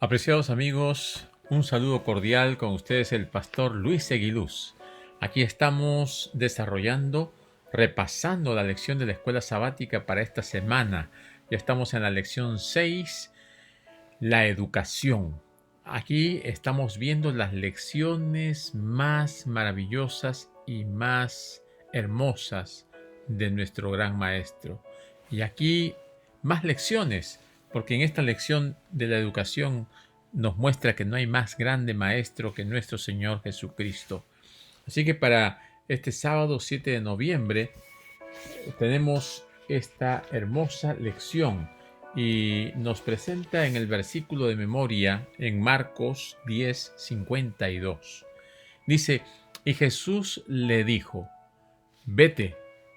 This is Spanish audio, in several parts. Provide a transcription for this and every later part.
Apreciados amigos, un saludo cordial con ustedes el pastor Luis Seguiluz. Aquí estamos desarrollando, repasando la lección de la escuela sabática para esta semana. Ya estamos en la lección 6, la educación. Aquí estamos viendo las lecciones más maravillosas y más hermosas de nuestro gran maestro. Y aquí más lecciones, porque en esta lección de la educación nos muestra que no hay más grande maestro que nuestro Señor Jesucristo. Así que para este sábado 7 de noviembre tenemos esta hermosa lección y nos presenta en el versículo de memoria en Marcos 10:52. Dice, y Jesús le dijo, vete,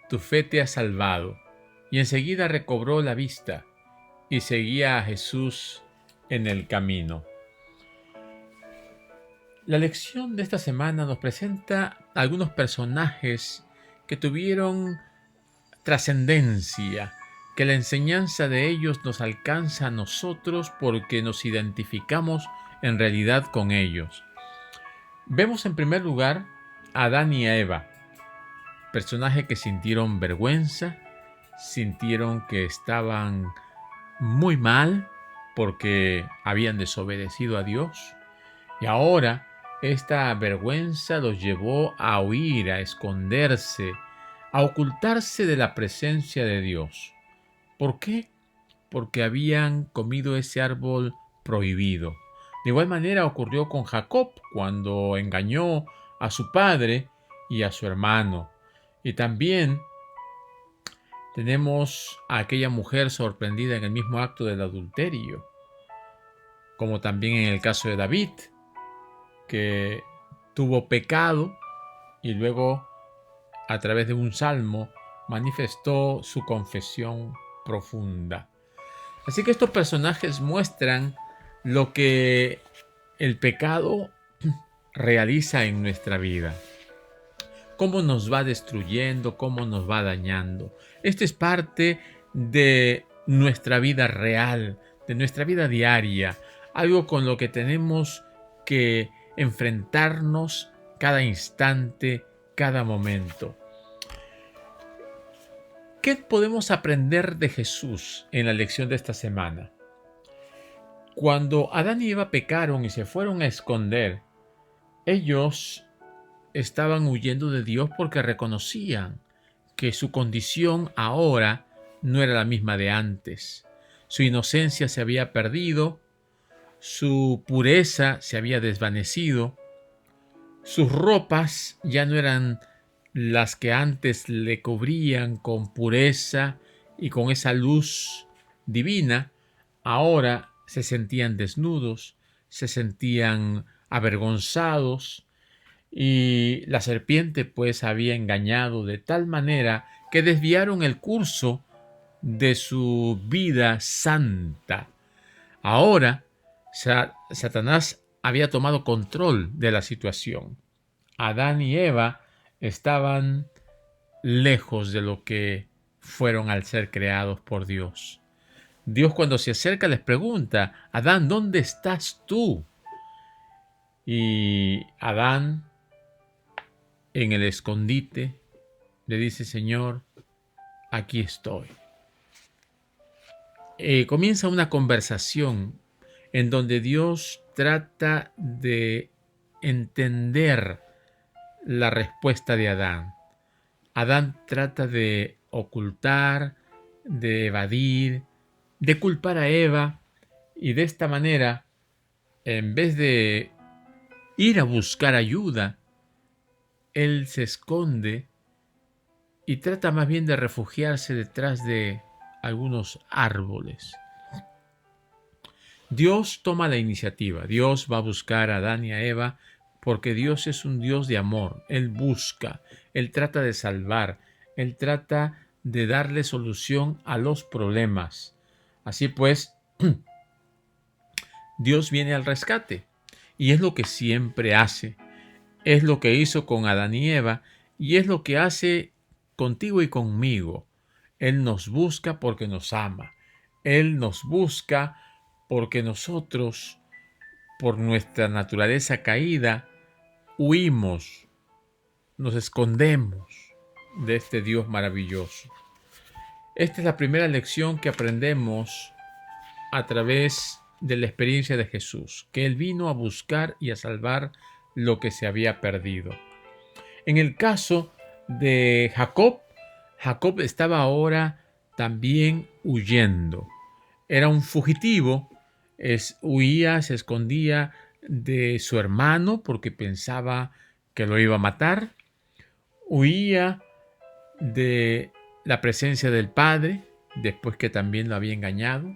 tu fe te ha salvado. Y enseguida recobró la vista y seguía a Jesús en el camino. La lección de esta semana nos presenta algunos personajes que tuvieron trascendencia, que la enseñanza de ellos nos alcanza a nosotros porque nos identificamos en realidad con ellos. Vemos en primer lugar a Adán y a Eva, personajes que sintieron vergüenza, sintieron que estaban muy mal porque habían desobedecido a Dios, y ahora esta vergüenza los llevó a huir, a esconderse, a ocultarse de la presencia de Dios. ¿Por qué? Porque habían comido ese árbol prohibido. De igual manera ocurrió con Jacob cuando engañó a su padre y a su hermano. Y también tenemos a aquella mujer sorprendida en el mismo acto del adulterio, como también en el caso de David, que tuvo pecado y luego a través de un salmo manifestó su confesión profunda. Así que estos personajes muestran lo que el pecado realiza en nuestra vida, cómo nos va destruyendo, cómo nos va dañando. Esto es parte de nuestra vida real, de nuestra vida diaria, algo con lo que tenemos que enfrentarnos cada instante, cada momento. ¿Qué podemos aprender de Jesús en la lección de esta semana? Cuando Adán y Eva pecaron y se fueron a esconder, ellos estaban huyendo de Dios porque reconocían que su condición ahora no era la misma de antes. Su inocencia se había perdido, su pureza se había desvanecido, sus ropas ya no eran las que antes le cubrían con pureza y con esa luz divina. Ahora se sentían desnudos, se sentían avergonzados, y la serpiente pues había engañado de tal manera que desviaron el curso de su vida santa. Ahora Satanás había tomado control de la situación. Adán y Eva estaban lejos de lo que fueron al ser creados por Dios. Dios, cuando se acerca, les pregunta, Adán, ¿dónde estás tú? Y Adán, en el escondite, le dice, Señor, aquí estoy. Comienza una conversación en donde Dios trata de entender la respuesta de Adán. Adán trata de ocultar, de evadir, de culpar a Eva, y de esta manera, en vez de ir a buscar ayuda, él se esconde y trata más bien de refugiarse detrás de algunos árboles. Dios toma la iniciativa. Dios va a buscar a Adán y a Eva porque Dios es un Dios de amor. Él busca, Él trata de salvar, Él trata de darle solución a los problemas. Así pues, Dios viene al rescate y es lo que siempre hace. Es lo que hizo con Adán y Eva y es lo que hace contigo y conmigo. Él nos busca porque nos ama. Él nos busca porque nosotros por nuestra naturaleza caída, huimos, nos escondemos de este Dios maravilloso. Esta es la primera lección que aprendemos a través de la experiencia de Jesús, que Él vino a buscar y a salvar lo que se había perdido. En el caso de Jacob, Jacob estaba ahora también huyendo. Era un fugitivo, huía, se escondía de su hermano porque pensaba que lo iba a matar. Huía de la presencia del padre, después que también lo había engañado.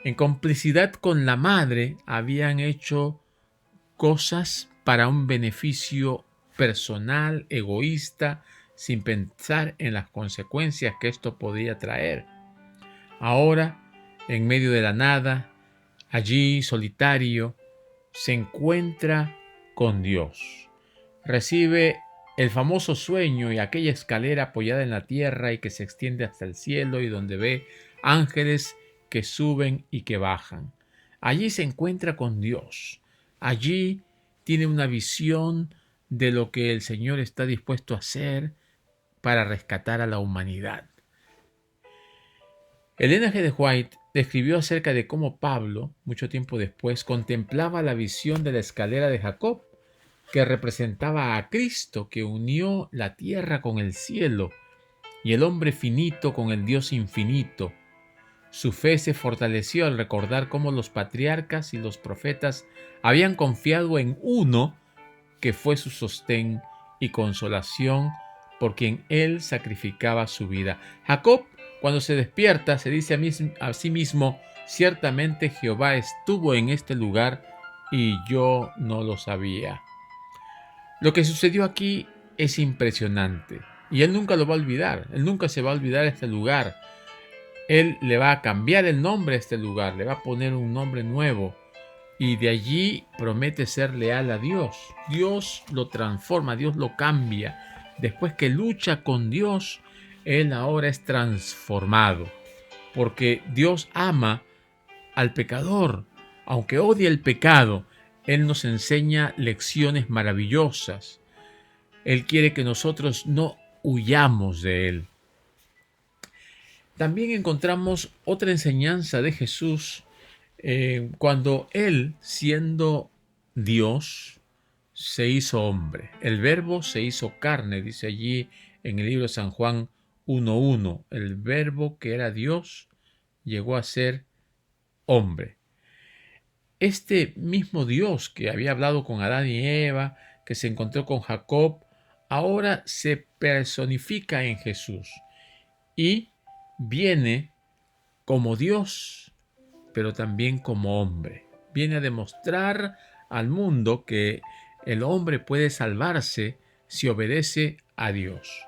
En complicidad con la madre habían hecho cosas para un beneficio personal, egoísta, sin pensar en las consecuencias que esto podía traer. Ahora, en medio de la nada, allí solitario, se encuentra con Dios. Recibe el famoso sueño y aquella escalera apoyada en la tierra y que se extiende hasta el cielo y donde ve ángeles que suben y que bajan. Allí se encuentra con Dios. Allí tiene una visión de lo que el Señor está dispuesto a hacer para rescatar a la humanidad. Elena G. de White describió acerca de cómo Pablo, mucho tiempo después, contemplaba la visión de la escalera de Jacob, que representaba a Cristo, que unió la tierra con el cielo y el hombre finito con el Dios infinito. Su fe se fortaleció al recordar cómo los patriarcas y los profetas habían confiado en uno que fue su sostén y consolación, por quien él sacrificaba su vida. Jacob, cuando se despierta, se dice a sí mismo: ciertamente Jehová estuvo en este lugar y yo no lo sabía. Lo que sucedió aquí es impresionante y él nunca lo va a olvidar. Él nunca se va a olvidar este lugar. Él le va a cambiar el nombre a este lugar, le va a poner un nombre nuevo y de allí promete ser leal a Dios. Dios lo transforma, Dios lo cambia. Después que lucha con Dios, él ahora es transformado, porque Dios ama al pecador. Aunque odia el pecado, Él nos enseña lecciones maravillosas. Él quiere que nosotros no huyamos de Él. También encontramos otra enseñanza de Jesús cuando Él, siendo Dios, se hizo hombre. El Verbo se hizo carne, dice allí en el libro de San Juan 1:1. El Verbo que era Dios llegó a ser hombre. Este mismo Dios que había hablado con Adán y Eva, que se encontró con Jacob, ahora se personifica en Jesús y viene como Dios, pero también como hombre. Viene a demostrar al mundo que el hombre puede salvarse si obedece a Dios.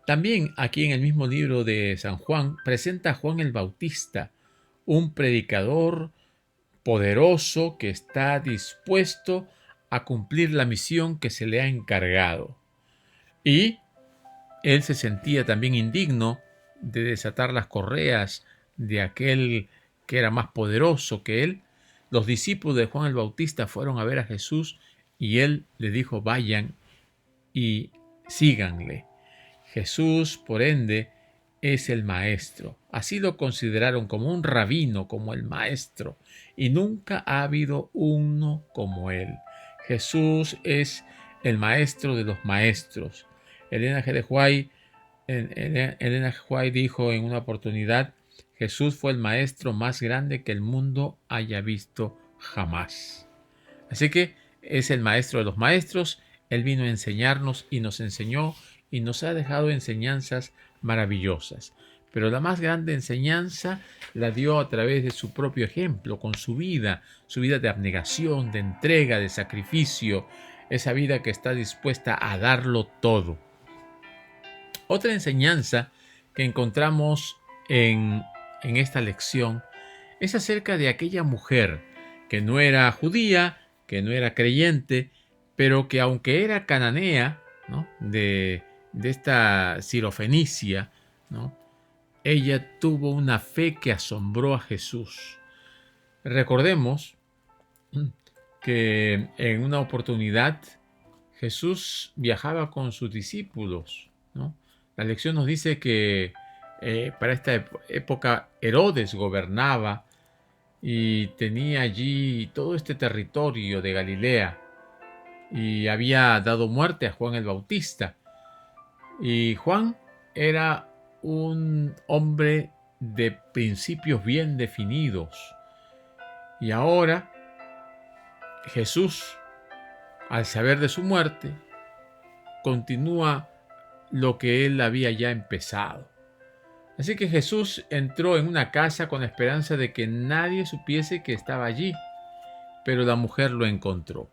También aquí en el mismo libro de San Juan presenta a Juan el Bautista, un predicador poderoso que está dispuesto a cumplir la misión que se le ha encargado. Y él se sentía también indigno de desatar las correas de aquel que era más poderoso que él. Los discípulos de Juan el Bautista fueron a ver a Jesús y él les dijo: vayan y síganle. Jesús, por ende, es el maestro. Así lo consideraron como un rabino, como el maestro, y nunca ha habido uno como él. Jesús es el maestro de los maestros. Elena G. de White dijo en una oportunidad: Jesús fue el maestro más grande que el mundo haya visto jamás. Así que es el maestro de los maestros. Él vino a enseñarnos y nos enseñó y nos ha dejado enseñanzas maravillosas. Pero la más grande enseñanza la dio a través de su propio ejemplo, con su vida de abnegación, de entrega, de sacrificio, esa vida que está dispuesta a darlo todo. Otra enseñanza que encontramos en esta lección es acerca de aquella mujer que no era judía, que no era creyente, pero que aunque era cananea, ¿no?, de esta Recordemos que en una oportunidad Jesús viajaba con sus discípulos, ¿no? La lección nos dice que para esta época Herodes gobernaba y tenía allí todo este territorio de Galilea y había dado muerte a Juan el Bautista. Y Juan era un hombre de principios bien definidos. Y ahora Jesús, al saber de su muerte, continúa lo que él había ya empezado. Así que Jesús entró en una casa con la esperanza de que nadie supiese que estaba allí, pero la mujer lo encontró.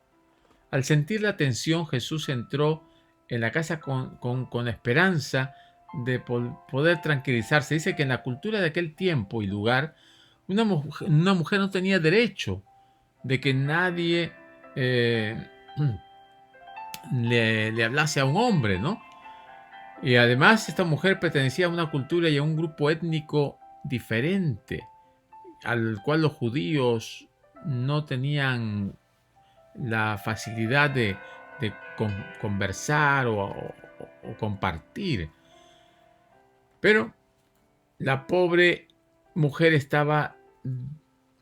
Al sentir la tensión, Jesús entró en la casa con la esperanza de poder tranquilizarse. Dice que en la cultura de aquel tiempo y lugar, una mujer no tenía derecho de que nadie le hablase a un hombre, ¿no? Y además esta mujer pertenecía a una cultura y a un grupo étnico diferente, al cual los judíos no tenían la facilidad de conversar o compartir. Pero la pobre mujer estaba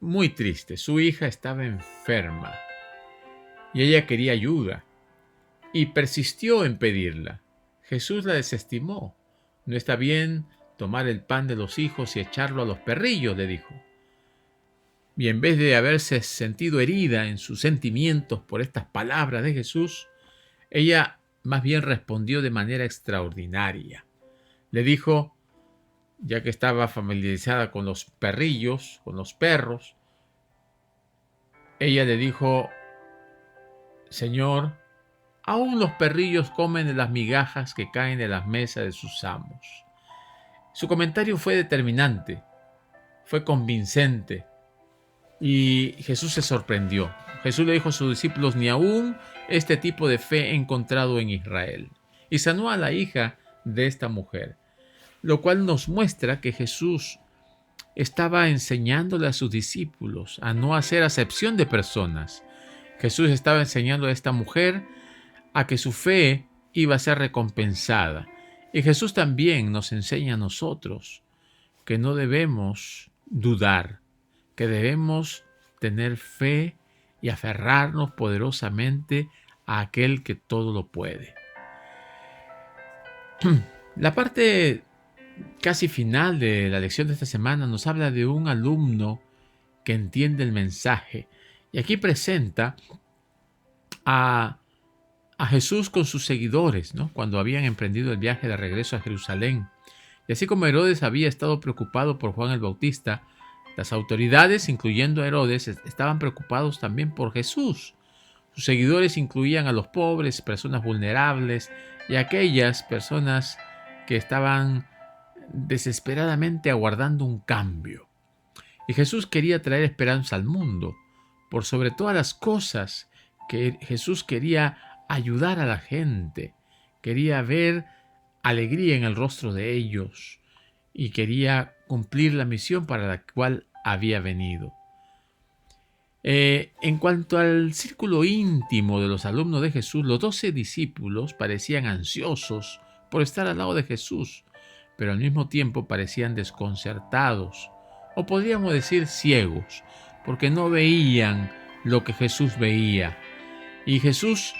muy triste, su hija estaba enferma y ella quería ayuda y persistió en pedirla. Jesús la desestimó. No está bien tomar el pan de los hijos y echarlo a los perrillos, le dijo. Y en vez de haberse sentido herida en sus sentimientos por estas palabras de Jesús, ella más bien respondió de manera extraordinaria. Le dijo, ya que estaba familiarizada con los perrillos, con los perros, ella le dijo, Señor, aún los perrillos comen de las migajas que caen de las mesas de sus amos. Su comentario fue determinante, fue convincente, y Jesús se sorprendió. Jesús le dijo a sus discípulos, ni aún este tipo de fe he encontrado en Israel. Y sanó a la hija de esta mujer, lo cual nos muestra que Jesús estaba enseñándole a sus discípulos a no hacer acepción de personas. Jesús estaba enseñando a esta mujer a que su fe iba a ser recompensada. Y Jesús también nos enseña a nosotros que no debemos dudar, que debemos tener fe y aferrarnos poderosamente a aquel que todo lo puede. La parte casi final de la lección de esta semana nos habla de un alumno que entiende el mensaje y aquí presenta a Jesús con sus seguidores, ¿no? Cuando habían emprendido el viaje de regreso a Jerusalén. Y así como Herodes había estado preocupado por Juan el Bautista, las autoridades, incluyendo a Herodes, estaban preocupados también por Jesús. Sus seguidores incluían a los pobres, personas vulnerables y aquellas personas que estaban desesperadamente aguardando un cambio. Y Jesús quería traer esperanza al mundo. Por sobre todas las cosas, que Jesús quería ayudar a la gente, quería ver alegría en el rostro de ellos y quería cumplir la misión para la cual había venido. En cuanto al círculo íntimo de los alumnos de Jesús, los 12 discípulos parecían ansiosos por estar al lado de Jesús, pero al mismo tiempo parecían desconcertados, o podríamos decir ciegos, porque no veían lo que Jesús veía. Y Jesús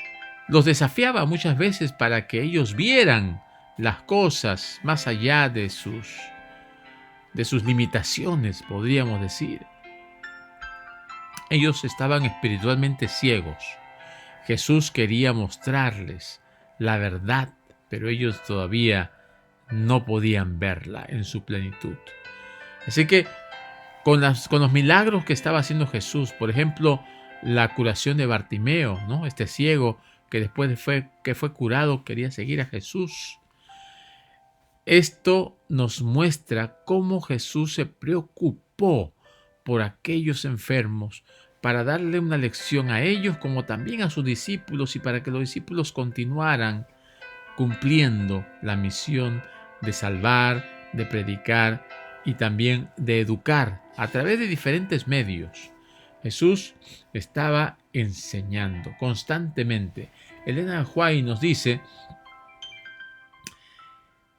los desafiaba muchas veces para que ellos vieran las cosas más allá de sus limitaciones, podríamos decir. Ellos estaban espiritualmente ciegos. Jesús quería mostrarles la verdad, pero ellos todavía no podían verla en su plenitud. Así que con los milagros que estaba haciendo Jesús, por ejemplo, la curación de Bartimeo, ¿no? Este ciego que después que fue curado quería seguir a Jesús. Esto nos muestra cómo Jesús se preocupó por aquellos enfermos para darle una lección a ellos como también a sus discípulos y para que los discípulos continuaran cumpliendo la misión de salvar, de predicar y también de educar a través de diferentes medios. Jesús estaba enseñando constantemente. Elena White nos dice,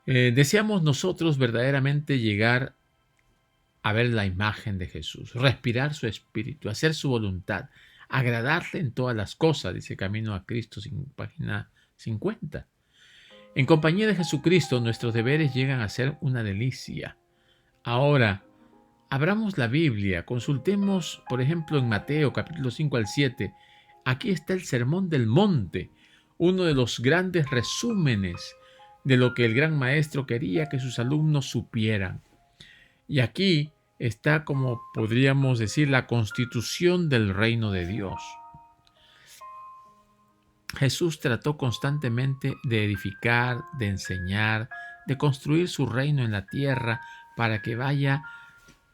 deseamos nosotros verdaderamente llegar a ver la imagen de Jesús, respirar su espíritu, hacer su voluntad, agradarle en todas las cosas, dice Camino a Cristo, página 50. En compañía de Jesucristo, nuestros deberes llegan a ser una delicia. Ahora, abramos la Biblia, consultemos, por ejemplo, en Mateo capítulo 5 al 7. Aquí está el Sermón del Monte, uno de los grandes resúmenes de lo que el gran maestro quería que sus alumnos supieran. Y aquí está, como podríamos decir, la constitución del reino de Dios. Jesús trató constantemente de edificar, de enseñar, de construir su reino en la tierra para que vaya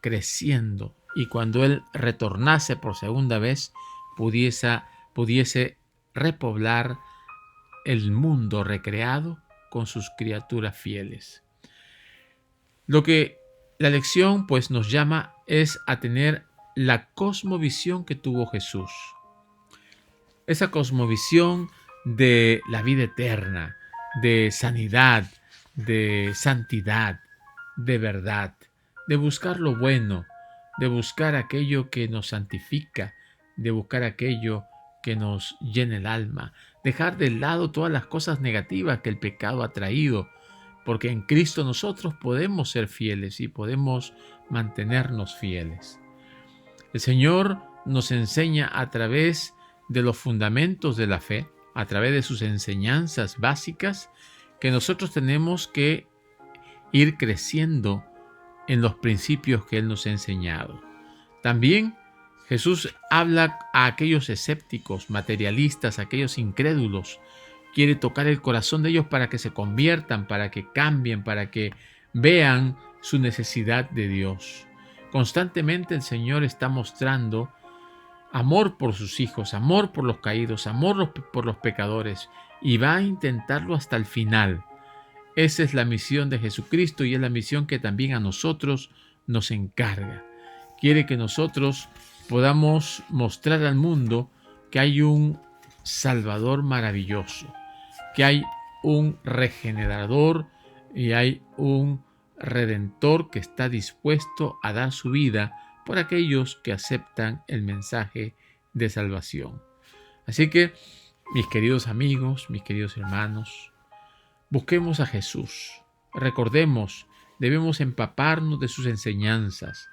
creciendo y cuando Él retornase por segunda vez pudiese repoblar el mundo recreado con sus criaturas fieles. Lo que la lección pues nos llama es a tener la cosmovisión que tuvo Jesús. Esa cosmovisión de la vida eterna, de sanidad, de santidad, de verdad, de buscar lo bueno, de buscar aquello que nos santifica, de buscar aquello que nos llena el alma, dejar de lado todas las cosas negativas que el pecado ha traído, porque en Cristo nosotros podemos ser fieles y podemos mantenernos fieles. El Señor nos enseña a través de los fundamentos de la fe, a través de sus enseñanzas básicas, que nosotros tenemos que ir creciendo en los principios que Él nos ha enseñado. También Jesús habla a aquellos escépticos, materialistas, aquellos incrédulos. Quiere tocar el corazón de ellos para que se conviertan, para que cambien, para que vean su necesidad de Dios. Constantemente el Señor está mostrando amor por sus hijos, amor por los caídos, amor por los pecadores, y va a intentarlo hasta el final. Esa es la misión de Jesucristo y es la misión que también a nosotros nos encarga. Quiere que nosotros podamos mostrar al mundo que hay un Salvador maravilloso, que hay un regenerador y hay un Redentor que está dispuesto a dar su vida por aquellos que aceptan el mensaje de salvación. Así que, mis queridos amigos, mis queridos hermanos, busquemos a Jesús. Recordemos, debemos empaparnos de sus enseñanzas.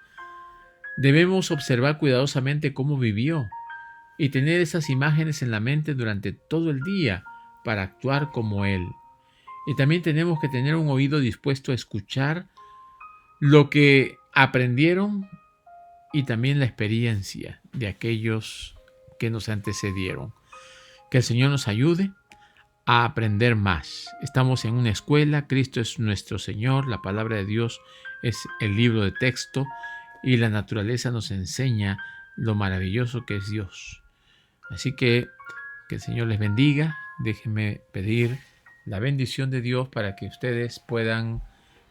Debemos observar cuidadosamente cómo vivió y tener esas imágenes en la mente durante todo el día para actuar como Él. Y también tenemos que tener un oído dispuesto a escuchar lo que aprendieron y también la experiencia de aquellos que nos antecedieron. Que el Señor nos ayude a aprender más. Estamos en una escuela, Cristo es nuestro Señor, la palabra de Dios es el libro de texto y la naturaleza nos enseña lo maravilloso que es Dios. Así que el Señor les bendiga. Déjenme pedir la bendición de Dios para que ustedes puedan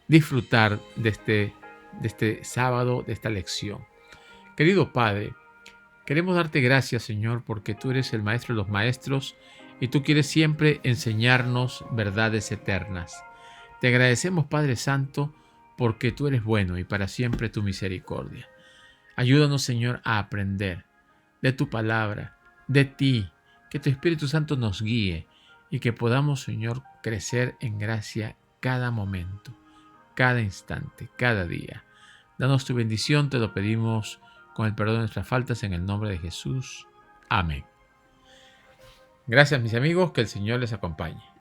disfrutar de este sábado, de esta lección. Querido Padre, queremos darte gracias, Señor, porque tú eres el Maestro de los Maestros y tú quieres siempre enseñarnos verdades eternas. Te agradecemos, Padre Santo, porque tú eres bueno y para siempre tu misericordia. Ayúdanos, Señor, a aprender de tu palabra, de ti, que tu Espíritu Santo nos guíe y que podamos, Señor, crecer en gracia cada momento, cada instante, cada día. Danos tu bendición, te lo pedimos con el perdón de nuestras faltas en el nombre de Jesús. Amén. Gracias, mis amigos, que el Señor les acompañe.